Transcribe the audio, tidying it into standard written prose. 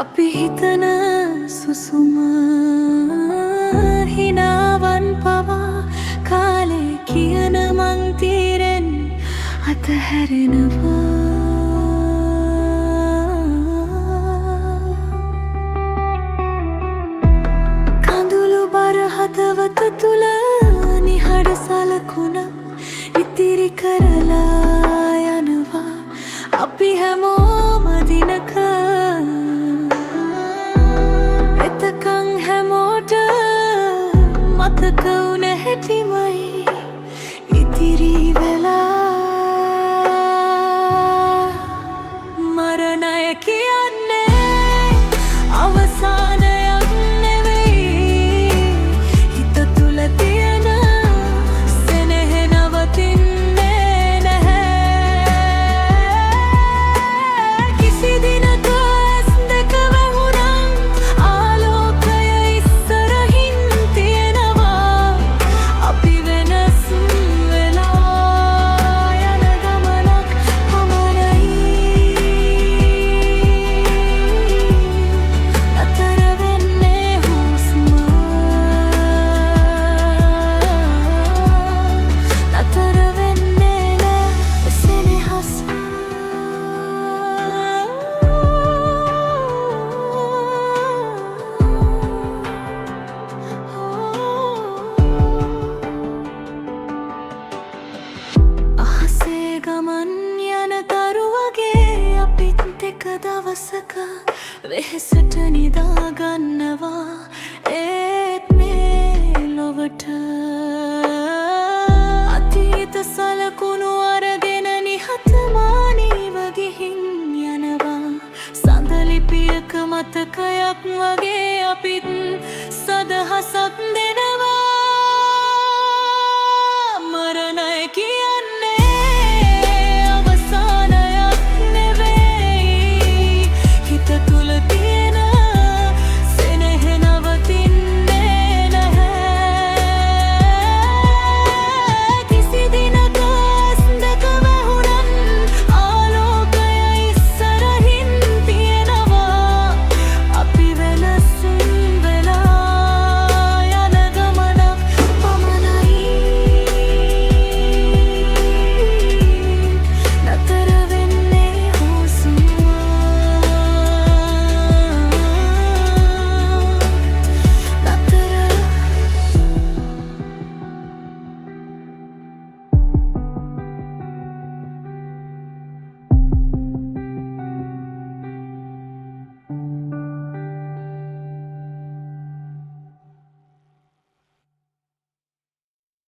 අපි හිතන සුසුම හිනාවන් පවා කාලේ කියන මං තීරෙන් අතහැරෙනවා. කඳුළු බර හදවත තුල නිහඬ සලකුණ ඉතිරි කරලා යනවා. අපි හැමෝම දිනක එතකං හැමෝට මතක වුණ හැටිමයි ඉතිරි වෙලා. මරණය කියන්නේ අවසානයක් නෙවෙයි. හිත තුල තියෙන සෙනෙහ නවතින්නේ නැහැ. කිසි දිනක ඇස් දෙක වැහුණම් ආලෝකය ඉස්සරහින් තියෙනවා. අපි වෙනස් වෙලා යන ගමනක් පමණයි. නතර වෙන්නේ හුස්ම, නතර වෙන්නේ නෑ සෙනෙහස. අහසේ ගමන් යන තරු වගේ අපිත් එක දවසක වෙහෙසට නිදාගන්නවා. ඒත් මේ ලොවට අතීත සලකුණු අරගෙන නිහතමානීව ගිහින් යනවා. සඳලිපියක මතකයක් වගේ අපිත් සදහසක් දෙනවා.